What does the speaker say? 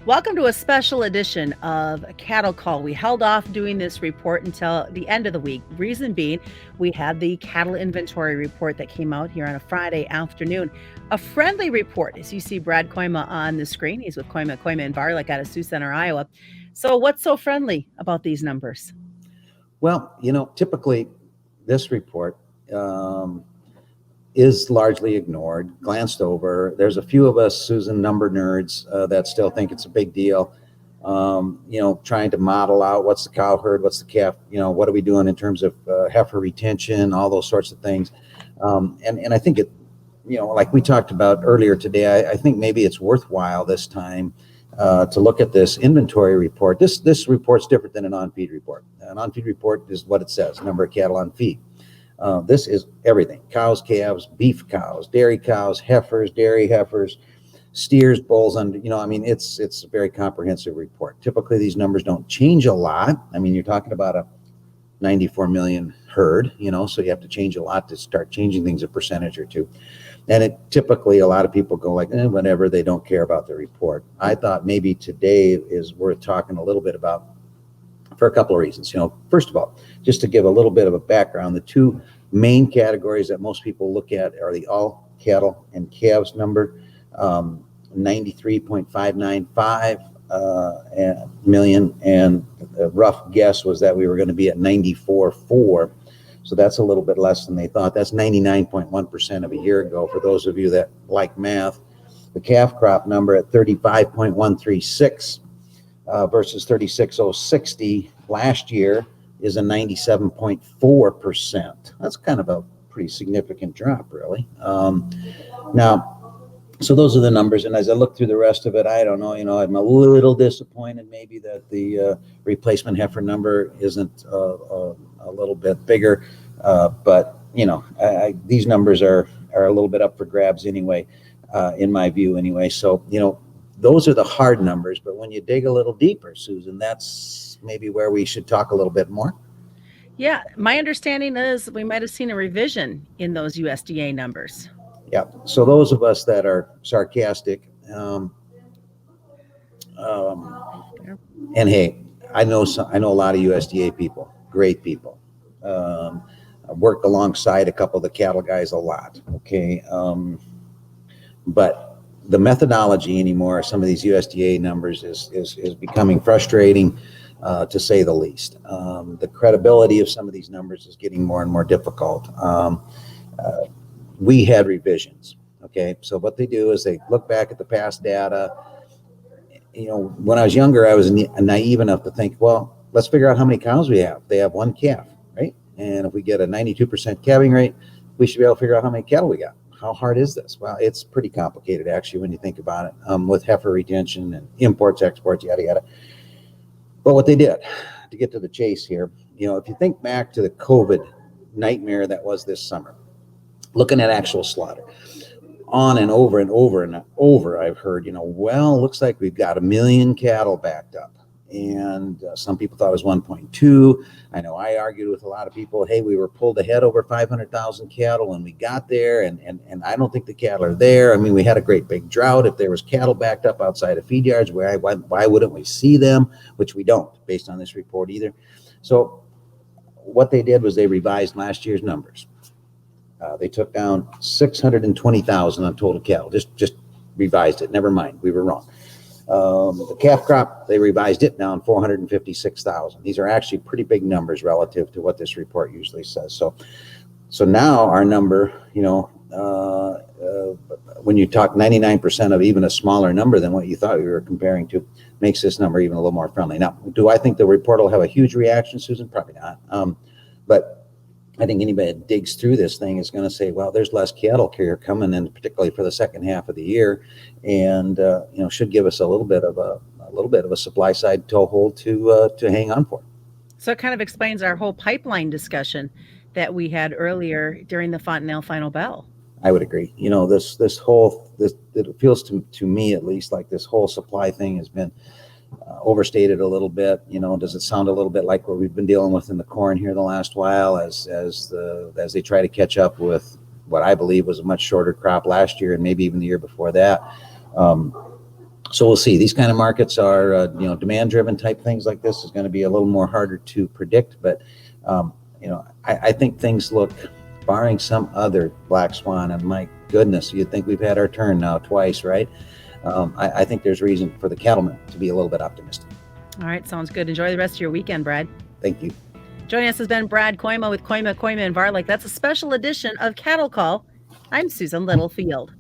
Welcome to a special edition of Cattle Call. We held off doing this report until the end of the week. Reason being, we had the cattle inventory report that came out here on a Friday afternoon. A friendly report, as you see Brad Kooima on the screen. He's with Kooima and Barlick out of Sioux Center, Iowa. So what's so friendly about these numbers? Well, typically this report is largely ignored, glanced over. There's a few of us, Susan, number nerds that still think it's a big deal. Trying to model out what's the cow herd, what's the calf, what are we doing in terms of heifer retention, all those sorts of things. And I think it, like we talked about earlier today, I think maybe it's worthwhile this time to look at this inventory report. This report's different than an on-feed report. An on-feed report is what it says, number of cattle on feed. This is everything: cows, calves, beef cows, dairy cows, heifers, dairy heifers, steers, bulls. It's a very comprehensive report. Typically, these numbers don't change a lot. I mean, you're talking about a 94 million herd, so you have to change a lot to start changing things a percentage or two. And it typically, a lot of people go like, whatever, they don't care about the report. I thought maybe today is worth talking a little bit about for a couple of reasons. First of all, just to give a little bit of a background, the two main categories that most people look at are the all cattle and calves number, 93.595 million, and the rough guess was that we were going to be at 94.4. So that's a little bit less than they thought. That's 99.1% of a year ago, for those of you that like math. The calf crop number at 35.136 versus 36,060 last year is a 97.4%. That's kind of a pretty significant drop, really. So those are the numbers. And as I look through the rest of it, I don't know, I'm a little disappointed maybe that the replacement heifer number isn't a little bit bigger. But these numbers are a little bit up for grabs anyway, in my view anyway. So, those are the hard numbers. But when you dig a little deeper, Susan, that's maybe where we should talk a little bit more. Yeah, my understanding is we might have seen a revision in those USDA numbers. Yeah. So those of us that are sarcastic, and hey, I know a lot of USDA people, great people. I worked alongside a couple of the cattle guys a lot. Okay. But the methodology anymore, some of these USDA numbers is becoming frustrating, to say the least. The credibility of some of these numbers is getting more and more difficult. We had revisions. Okay. So what they do is they look back at the past data. When I was younger, I was naive enough to think, well, let's figure out how many cows we have. They have one calf, right? And if we get a 92% calving rate, we should be able to figure out how many cattle we got. How hard is this? Well, it's pretty complicated, actually, when you think about it, with heifer retention and imports, exports, yada, yada. But what they did, to get to the chase here, if you think back to the COVID nightmare that was this summer, looking at actual slaughter, on and over and over and over, I've heard, looks like we've got 1 million cattle backed up. And some people thought it was 1.2. I know I argued with a lot of people, hey, we were pulled ahead over 500,000 cattle when we got there, and I don't think the cattle are there. I mean, we had a great big drought. If there was cattle backed up outside of feed yards, why wouldn't we see them? Which we don't, based on this report either. So what they did was they revised last year's numbers. They took down 620,000 on total cattle, just revised it. Never mind, we were wrong. The calf crop, they revised it down 456,000. These are actually pretty big numbers relative to what this report usually says. So now our number, when you talk 99% of even a smaller number than what you thought we were comparing to, makes this number even a little more friendly. Now, do I think the report will have a huge reaction, Susan? Probably not. But I think anybody that digs through this thing is going to say, well, there's less cattle here coming in, particularly for the second half of the year, and should give us a little bit of a supply side toehold to hang on for. So it kind of explains our whole pipeline discussion that we had earlier during the Fontenelle Final Bell. I would agree. It feels to me at least like this whole supply thing has been overstated a little bit. Does it sound a little bit like what we've been dealing with in the corn here the last while, as they try to catch up with what I believe was a much shorter crop last year and maybe even the year before that. So we'll see. These kind of markets are, demand driven type things like this is going to be a little more harder to predict. But, I think things look, barring some other black swan, and my goodness, you'd think we've had our turn now twice, right? I think there's reason for the cattlemen to be a little bit optimistic. All right, sounds good. Enjoy the rest of your weekend, Brad. Thank you. Joining us has been Brad Kooima with Kooima, and Varlick. That's a special edition of Cattle Call. I'm Susan Littlefield.